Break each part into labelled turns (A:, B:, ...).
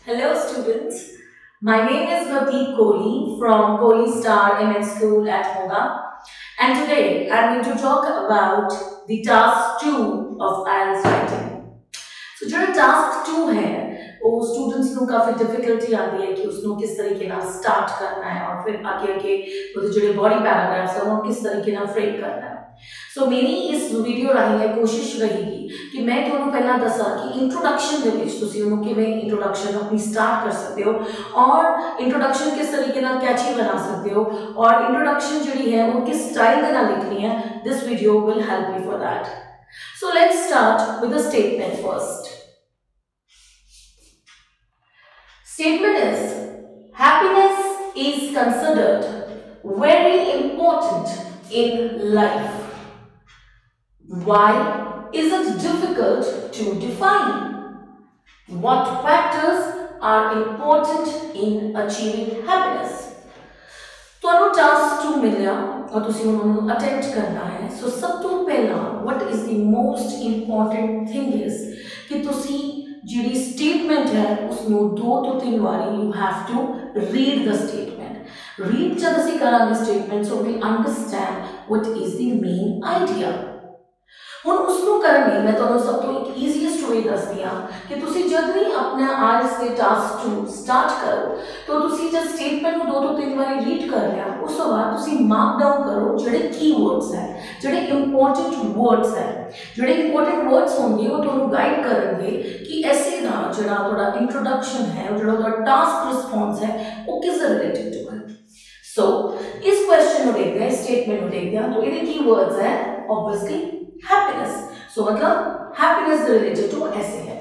A: Hello students, my name is Bhavdeep Kohli from Kohli Star MN School at Moga, and today I am going to talk about the task 2 of Ielts writing. So जो task 2 है वो students को काफी difficulty आती है कि उसको किस तरीके ना start करना है और फिर आगे वो जो body paragraphs है वो किस तरीके ना frame करना है. So मेरी इस वीडियो राही है कोशिश रहेगी कि मैं ਤੁਹਾਨੂੰ ਪਹਿਲਾਂ ਦੱਸਾਂ ਕਿ ਇੰਟਰੋਡਕਸ਼ਨ ਦੇ ਵਿੱਚ ਤੁਸੀਂ ਉਹਨੂੰ ਕਿਵੇਂ ਇੰਟਰੋਡਕਸ਼ਨ ਆਪਣੀ ਸਟਾਰਟ ਕਰ ਸਕਦੇ ਹੋ ਔਰ ਇੰਟਰੋਡਕਸ਼ਨ ਕਿਸ ਤਰੀਕੇ ਨਾਲ ਕੈਚੀ ਬਣਾ ਸਕਦੇ ਹੋ ਔਰ ਇੰਟਰੋਡਕਸ਼ਨ ਜਿਹੜੀ ਹੈ ਉਹ ਕਿਸ ਸਟਾਈਲ ਦੇ ਨਾਲ ਲਿਖਣੀ ਹੈ. this video will help you for that. So let's start with the statement first. Statement is happiness is considered very important in life. Why is it difficult to define? What factors are important in achieving happiness? ਤੁਹਾਨੂੰ task 2 मिलिया और तुसी उन्होंने attempt करना है. सो सब तो पहला what is the most important thing is कि तुसी जिहड़ी स्टेटमेंट है उसनों 2 तो 3 बारी you have to read the statement. Read जब असी करांगे statement so we understand what is the main idea. ਹੁਣ उसको करने मैं ਤੁਹਾਨੂੰ सब तो एक easiest way दस दिया कि तुसी जब भी अपना आज से टास्क 2 स्टार्ट करो तो तुसी जब स्टेटमेंट को 2 तो 3 बारी रीड कर लिया उस बाद तुसी मार्क डाउन करो जेडे कीवर्ड्स है जेडे इंपॉर्टेंट वर्ड्स है जेडे इंपॉर्टेंट वर्ड्स होंगे वो ਤੁਹਾਨੂੰ गाइड करेंगे कि ऐसे ना जेड़ा थोड़ा इंट्रोडक्शन है जेड़ा थोड़ा टास्क रिस्पांस है वो किस रिलेटेड टू है. सो इस क्वेश्चन को देखते हैं स्टेटमेंट को देखते हैं तो ये कीवर्ड्स है ऑब्वियसली happiness. So मतलब happiness related to ऐसे है.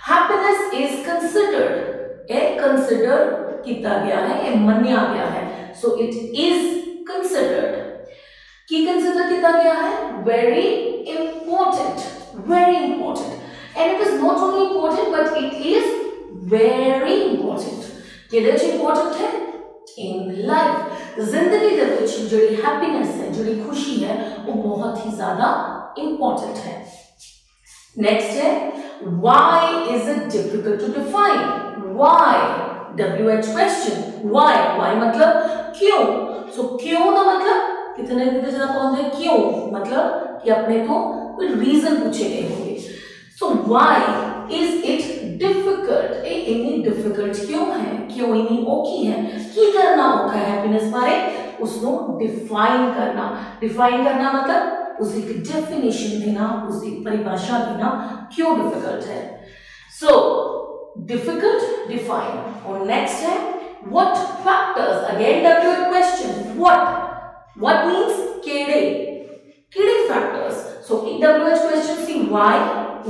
A: Happiness is considered. A consider किया गया है ये मन्या गया है. So it is considered. की consider किया गया है very important. Very important. And it is not only important but it is very important. किधर important है? In life. जिंदगी दे विच जोड़ी happiness है जोड़ी खुशी है वो बहुत ही ज़्यादा important है. Next है why is it difficult to define? Why? WH question. Why मतलब क्यों? So क्यों ना मतलब कितने जगह पहुंचते हैं क्यों मतलब कि अपने को कोई रीजन पूछे गए होंगे. So why is it difficult? इतनी डिफिकल्ट क्यों है क्यों इतनी औखी है की करना औखा है हैप्पीनेस बारे उसको डिफाइन करना मतलब उसकी डेफिनेशन देना उसकी परिभाषा देना क्यों डिफिकल्ट है. So difficult define. और नेक्स्ट है what factors. Again WH question what means केड़े factors. So WH question see why.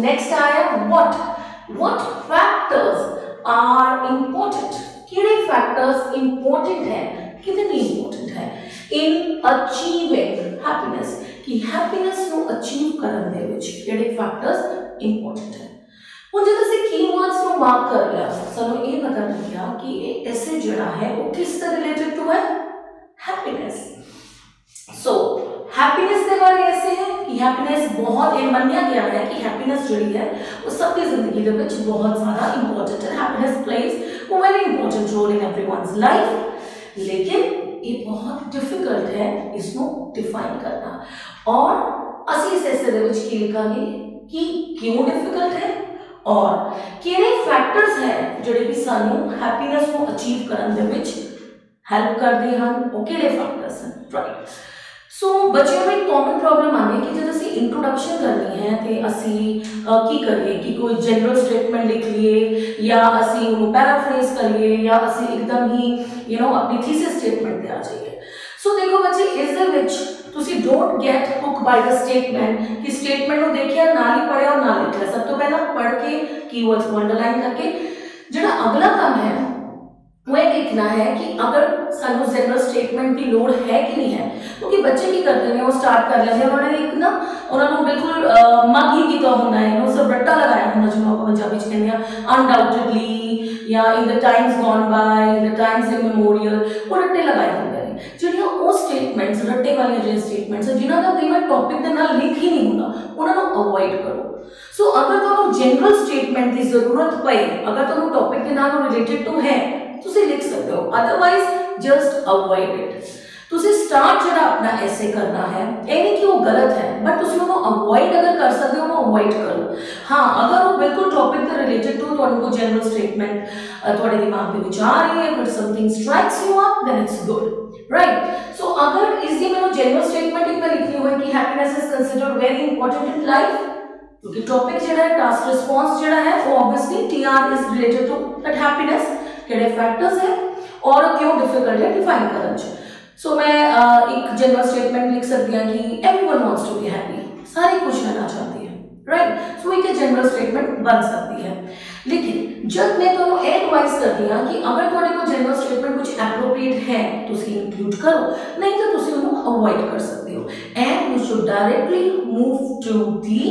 A: Next आया व्हाट फैक्टर्स आर इंपॉर्टेंट. केड़े फैक्टर्स इंपॉर्टेंट है कितने इंपॉर्टेंट है इन अचीविंग हैप्पीनेस कि हैप्पीनेस ਨੂੰ ਅਚੀਵ ਕਰਨ ਦੇ ਵਿੱਚ ਕਿਹੜੇ ਫੈਕਟਰਸ ਇੰਪੋਰਟੈਂਟ ਹੈ. ਹੁਣ ਜਦੋਂ ਅਸੀਂ ਕੀਵਰਡਸ ਨੂੰ ਮਾਰਕ ਕਰ ਲਿਆ ਸਾਨੂੰ ਇਹ ਪਤਾ ਲੱਗਿਆ ਕਿ ਇਹ ਐਸੇ ਜਿਹੜਾ ਹੈ ਉਹ ਕਿਸ ਤਰ੍ਹਾਂ ਰਿਲੇਟਡ ਟੂ ਹੈ हैप्पीनेस. सो हैप्पीनेस के बारे ऐसे है कि हैप्पीनेस बहुत ये माना गया है कि हैप्पीनेस ਜਿਹੜੀ है वो सबकी जिंदगी ਦੇ ਵਿੱਚ बहुत ज़्यादा इंपॉर्टेंट है. Happiness plays a very important role in everyone's life. लेकिन ये बहुत डिफिकल्ट है इसको डिफाइन करना और असली इस दे विच की लिखांगे कि क्यों डिफिकल्ट है और किहड़े फैक्टर्स है जिहड़े भी सानू हैप्पीनेस को achieve Karan they which help करदे हन वो किहड़े फैक्टर्स हैं. राइट. सो बच्चों में कॉमन प्रॉब्लम आने कि जब असी इंट्रोडक्शन करनी है तो असी की करिए कि कोई जनरल स्टेटमेंट लिख लिए या असी उन्होंने पैराफ्रेज करिए या असी एकदम ही अपनी थीसिस स्टेटमेंट पे आ जाइए. सो देखो बच्चे इस दे विच तुसी don't get hook by the statement कि स्टेटमेंट को देखिया ना ही पढ़िया और ना लिखिया. सब तो पहला पढ़ के कीवर्ड्स को अंडरलाइन करके जो अगला काम है वो देखना है कि अगर सानू जनरल स्टेटमेंट की लोड है कि नहीं है. क्योंकि बच्चे की करते हैं वो स्टार्ट कर लेते हैं उन्होंने एक ना उन्होंने बिल्कुल मग ही किया होना है उन्होंने सब रट्टा लगाया होना जो आप पंजाबी च कहते हैं अनडाउटेडली या in the times gone by in the times immemorial वो रट्टे लगाए होंगे. ਜਿਹੜੀਆਂ ਉਹ ਸਟੇਟਮੈਂਟਸ ਰੱਟੇ ਵਾਲੀਆਂ ਜਿਹੜੀਆਂ ਸਟੇਟਮੈਂਟਸ ਜਿਨ੍ਹਾਂ ਦਾ ਕਈ ਵਾਰ ਟੌਪਿਕ ਦੇ ਨਾਲ ਲਿੰਕ ਹੀ ਨਹੀਂ ਹੁੰਦਾ ਉਹਨਾਂ ਨੂੰ ਅਵੋਇਡ ਕਰੋ। ਸੋ ਅਗਰ ਤੁਹਾਨੂੰ ਜਨਰਲ ਸਟੇਟਮੈਂਟ ਦੀ ਜ਼ਰੂਰਤ ਪਈ, ਅਗਰ ਤੁਹਾਨੂੰ ਟੌਪਿਕ ਦੇ ਨਾਲ ਰਿਲੇਟਡ ਟੂ ਹੈ, ਤੁਸੀਂ ਲਿਖ ਸਕਦੇ ਹੋ, ਅਦਰਵਾਈਜ਼ ਜਸਟ ਅਵੋਇਡ ਇਟ। ਤੁਸੀਂ ਸਟਾਰਟ ਜਿਹੜਾ ਆਪਣਾ ਐਸੇ ਕਰਨਾ ਹੈ, ਇਹ ਨਹੀਂ ਕਿ ਉਹ ਗਲਤ ਹੈ, ਬਟ ਤੁਸੀਂ ਉਹਨੂੰ ਅਵੋਇਡ ਅਗਰ ਕਰ ਸਕਦੇ ਹੋ ਉਹਨੂੰ ਅਵੋਇਡ ਕਰੋ। ਹਾਂ, ਅਗਰ ਉਹ ਬਿਲਕੁਲ ਟੌਪਿਕ ਦੇ ਰਿਲੇਟਡ ਟੂ ਤੁਹਾਨੂੰ ਕੋਈ ਜਨਰਲ ਸਟੇਟਮੈਂਟ ਤੁਹਾਡੇ ਦਿਮਾਗ ਦੇ ਵਿੱਚ ਆ ਰਹੀ ਹੈ, but something strikes you up, then it's good, right. So ਅਗਰ ਇਸਦੀ ਮੈਨੂੰ ਜਨਰਲ ਸਟੇਟਮੈਂਟ ਇੱਕ ਲਿਖਣੀ ਹੋਏ ਕਿ happiness is considered very important in life, क्योंकि टॉपिक ਜਿਹੜਾ ਹੈ टास्क रिस्पांस ਜਿਹੜਾ ਹੈ ਉਹ obviously TR is related to that happiness, ਕਿਹੜੇ ਫੈਕਟर्स है और क्यों डिफिकल्ट है डिफाइन ਕਰਨ ਚ। सो मैं एक जनरल स्टेटमेंट लिख सकती हूँ कि everyone wants to be happy, सारे खुश रहना चाहते हैं, राइट। सो एक जनरल स्टेटमेंट बन सकती है। लेकिन जब मैं ਤੁਹਾਨੂੰ एडवाइस करती ਹਾਂ कि अगर ਤੁਹਾਡੇ ਕੋਲ जनरल स्टेटमेंट कुछ एप्रोप्रिएट है ਤੁਸੀਂ इंक्लूड करो, नहीं तो ਤੁਸੀਂ ਉਹਨੂੰ अवॉइड कर सकते हो। And you should directly move to the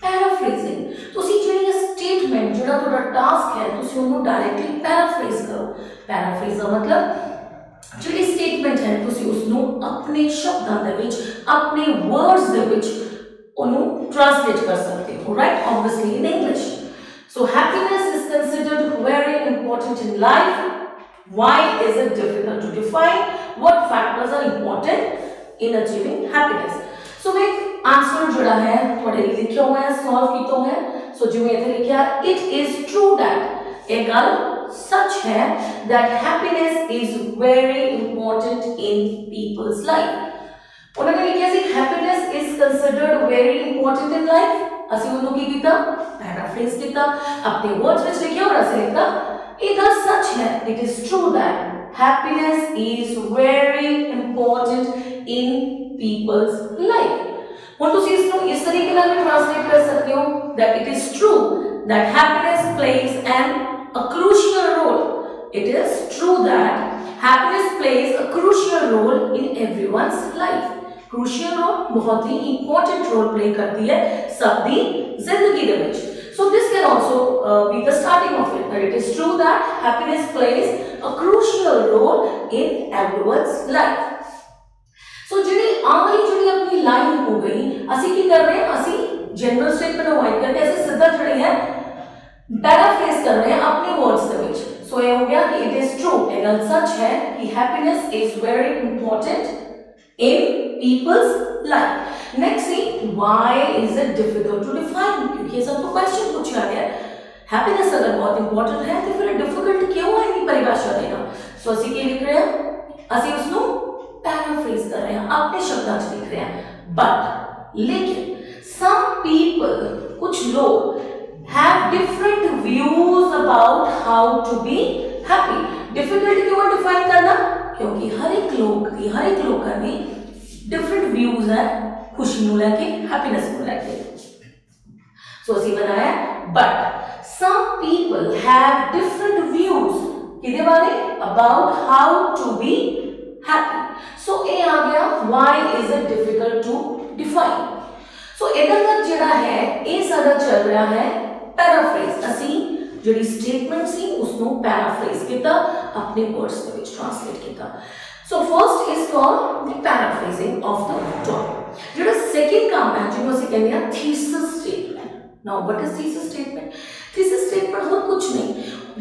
A: paraphrasing. ਤੁਸੀਂ ਜਿਹੜੀ स्टेटमेंट ਜਿਹੜਾ ਤੁਹਾਡਾ टास्क है ਤੁਸੀਂ ਉਹਨੂੰ डायरेक्टली पैराफ्रेज करो। पैराफ्रेज ਦਾ मतलब ਜਿਹੜੀ ਸਟੇਟਮੈਂਟ ਹੈ ਤੁਸੀਂ ਉਸ ਨੂੰ ਆਪਣੇ ਸ਼ਬਦਾਂ ਦੇ ਵਿੱਚ, ਆਪਣੇ ਵਰਡਸ ਦੇ ਵਿੱਚ ਉਹਨੂੰ ਟ੍ਰਾਂਸਲੇਟ ਕਰ ਸਕਦੇ ਹੋ, right, obviously in English. So happiness is considered very important in life. Why is it difficult to define? What factors are important in achieving happiness? So मैं आंसर जुड़ा है थोड़े लिखे हुए हैं, सॉल्व किया है। So जो मैंने लिखा है, it is true that एक गल सच है that happiness is very important in people's life। उन्होंने लिखा सी happiness is considered very important in life। ਅਸੀਂ ਉਹਨੂੰ ਕੀ ਕੀਤਾ, ਪੈਰਾਫ੍ਰੇਜ਼ ਕੀਤਾ, ਆਪਣੇ ਵਰਡਸ ਵਿੱਚ ਲਿਖਿਆ और ਅਸੀਂ ਲਿਖਾ ਇਹ ਗੱਲ ਸੱਚ ਹੈ, it is true that happiness is very important in people's life। ਹੁਣ ਤੁਸੀਂ ਇਸ ਨੂੰ ਇਸ ਤਰੀਕੇ ਨਾਲ ਵੀ ਟ੍ਰਾਂਸਲੇਟ ਕਰ ਸਕਦੇ ਹੋ that it is true that happiness plays a crucial role। It is true that happiness plays a crucial role in everyone's life। crucial role बहुत ही important role play करती है सबकी जिंदगी ਦੇ ਵਿੱਚ। So this can also be the starting of it, that it is true that happiness plays a crucial role in everyone's life। So ਜਿਹੜੀ ਜਿਹੜੀ अपनी लाइन हो गई, ਅਸੀਂ ਕੀ कर रहे हैं, ਅਸੀਂ जनरल स्टेटमेंट अवॉइड करके ऐसे सीधा ਜਿਹੜੀ है पैराफ्रेज कर रहे हैं अपने वर्ड्स के बीच। सो ये हो गया कि इट इज ट्रू, एक गल सच है कि happiness is very important in people's life. Next see, why is it difficult to define, क्योंकि ये सब तो क्वेश्चन पूछा गया। हैप्पीनेस अगर बहुत इंपॉर्टेंट है तो फिर डिफिकल्ट क्यों है इनकी परिभाषा देना। सो ਅਸੀਂ ਕੀ ਲਿਖ ਰਹੇ ਹਾਂ, ਅਸੀਂ ਉਸ ਨੂੰ पैराफ्रेज कर रहे हैं, अपने शब्दां ਚ लिख रहे हैं। बट लेकिन some people, कुछ लोग have different views about how to be happy। difficult क्यों है डिफाइन करना, क्योंकि हर एक लोग का भी different views है खुशी को लेके, happiness को लेके। so ਅਸੀਂ बनाया but some people have different views किधे बारे, about how to be happy। so ये आ गया why is it difficult to define। so इधर तक ਜਿਹੜਾ है ये सारा चल रहा है पैराफ्रेज। ਅਸੀਂ ਜਿਹੜੀ ਸਟੇਟਮੈਂਟ ਸੀ ਉਸ ਨੂੰ ਪੈਰਾਫ੍ਰੇਜ਼ ਕੀਤਾ, ਆਪਣੇ ਵਰਡਸ ਦੇ ਵਿੱਚ ਟ੍ਰਾਂਸਲੇਟ ਕੀਤਾ। ਸੋ first is called the ਪੈਰਾਫ੍ਰੇਜ਼ਿੰਗ of the topic. ਜਿਹੜਾ ਸੈਕਿੰਡ ਕੰਮ ਹੈ ਜਿਹਨੂੰ ਅਸੀਂ ਕਹਿੰਦੇ ਹਾਂ thesis statement. Now what is thesis statement? Thesis statement ਹੋਰ ਕੁਝ ਨਹੀਂ,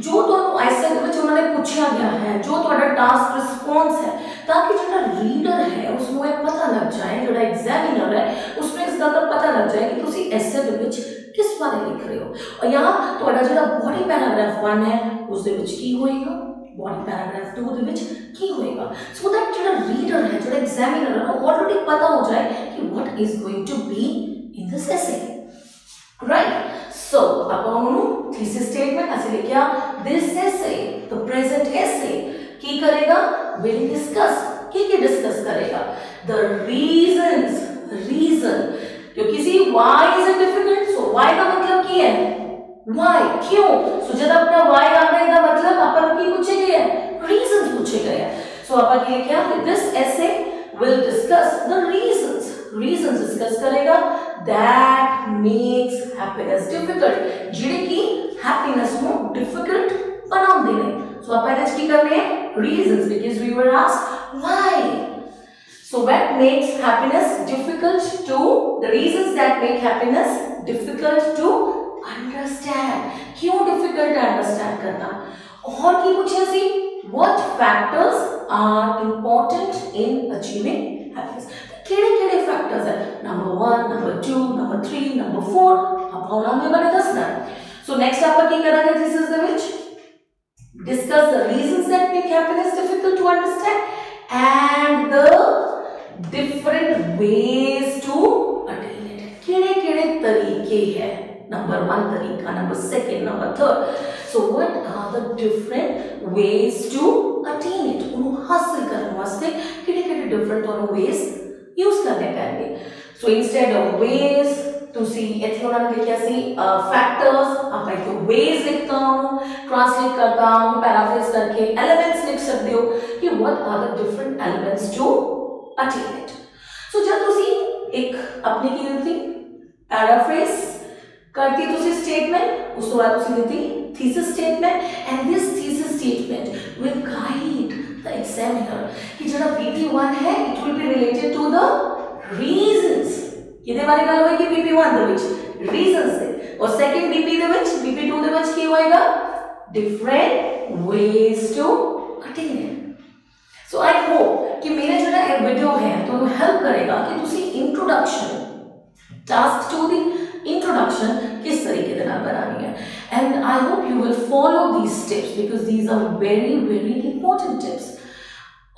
A: ਜੋ ਤੁਹਾਨੂੰ ਐਸੇ ਦੇ ਵਿੱਚ ਉਹਨਾਂ ਨੇ ਪੁੱਛਿਆ ਗਿਆ ਹੈ, ਜੋ ਤੁਹਾਡਾ ਟਾਸਕ ਰਿਸਪੌਂਸ ਹੈ, ਤਾਂ ਕਿ ਜਿਹੜਾ ਰੀਡਰ ਹੈ ਉਸ ਨੂੰ ਇਹ ਪਤਾ ਲੱਗ ਜਾਏ, ਜਿਹੜਾ ਐਗਜ਼ਾਮੀਨਰ ਹੈ ਉਸ ਨੂੰ ਇਸ ਗੱਲ ਦਾ ਪਤਾ ਲੱਗ ਜਾਏ ਕਿ ਤੁਸੀਂ ਐਸੇ ਦੇ ਵਿੱਚ किस बारे लिख रहे हो। और यहाँ ਤੁਹਾਡਾ ਜਿਹੜਾ ਬੋਡੀ ਪੈਰਾਗ੍ਰਾਫ 1 ਹੈ ਉਸ ਦੇ ਵਿੱਚ ਕੀ ਹੋਏਗਾ, ਬੋਡੀ ਪੈਰਾਗ੍ਰਾਫ 2 ਦੇ ਵਿੱਚ ਕੀ ਹੋਏਗਾ, ਸੋ ਦੈਟ ਜਿਹੜਾ ਰੀਡਰ ਹੈ, ਜਿਹੜਾ ਐਗਜ਼ਾਮੀਨਰ ਹੈ ਉਹ ਆਲਰੇਡੀ ਪਤਾ ਹੋ ਜਾਏ ਕਿ what is going to be in this essay, right। so ਆਪਾਂ ਉਹਨੂੰ ਥੀਸਿਸ ਸਟੇਟਮੈਂਟ ਅਸੀਂ ਲਿਖਿਆ this essay, the present essay ਕੀ ਕਰੇਗਾ, will discuss, ਕੀ डिस्कस करेगा, the reasons, reason, क्योंकि सी why is it difficult, so why का मतलब की है, why क्यों। so जब अपना why आता है इसका मतलब अपन की पूछे गए हैं, reasons पूछे गए हैं। so अपन की क्या है, this essay will discuss the reasons, reasons discuss करेगा that makes happiness difficult, जिन्हें की happiness को difficult बना देने। so अपन आज की करने हैं reasons, because we were asked Why? So what makes happiness difficult to, the reasons that make happiness difficult to understand. क्यों difficult to understand करना? और की कुछ ऐसी, what factors are important in achieving happiness? केड़े-केड़े factors हैं? Number 1, number 2, number 3, number 4. अब होना में बने 10 ना. So next आपका क्या करेंगे? This is the which discuss the reasons that make happiness difficult to understand and the different ways to attain it. केड़े-केड़े तरीके हैं? Number 1 तरीका, number 2, number 3. So what are the different ways to attain it? उन्हों हासिल करने वास्ते केड़े-केड़े different और ways use करने पैंगे. So instead of ways to see एथियोनन लिखा सी factors, आप एक ways लिखता हूँ, translate करता हूँ, paraphrase करके elements लिख सकते हो कि what are the different elements to attain it. So जब तुसी एक अपनी की लिखती paraphrase करती तुसी statement, उसके बाद तुसी लिखती thesis statement, and this thesis statement will guide the examiner कि जड़ा BP1 है, it will be related to the reasons. किधे बारे गल होएगी BP1 दे विच reasons से, और second BP दे विच BP2 दे विच की होएगा different ways to attain it. So I hope कि मेरा जो ना वीडियो है तो वो हेल्प करेगा कि तुसी introduction task to the introduction किस तरीके से ना बनानी है, and I hope you will follow these tips because these are very important tips.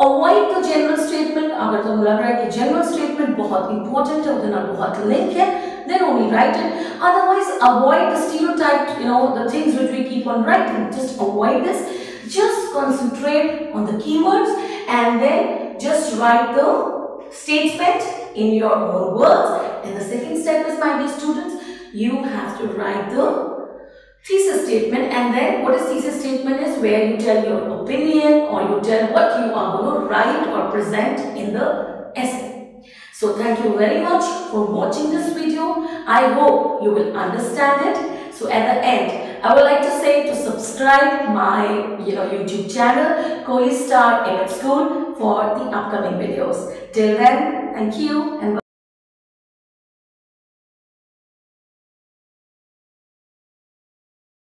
A: Avoid the general statement. अगर तुम लग रहा है कि general statement बहुत important है, उधर ना बहुत link है, then only write it. Otherwise, avoid the stereotype, the things which we keep on writing. Just avoid this. Just concentrate on the keywords and then just write the statement in your own words. And the second step is, my dear students, you have to write the thesis statement, and then what is thesis statement is where you tell your opinion or you tell what you are going to write or present in the essay. So thank you very much for watching this video. I hope you will understand it. So at the end, I would like to say to subscribe my YouTube channel Kohli Star Ielts School for the upcoming videos. Till then, thank you and bye.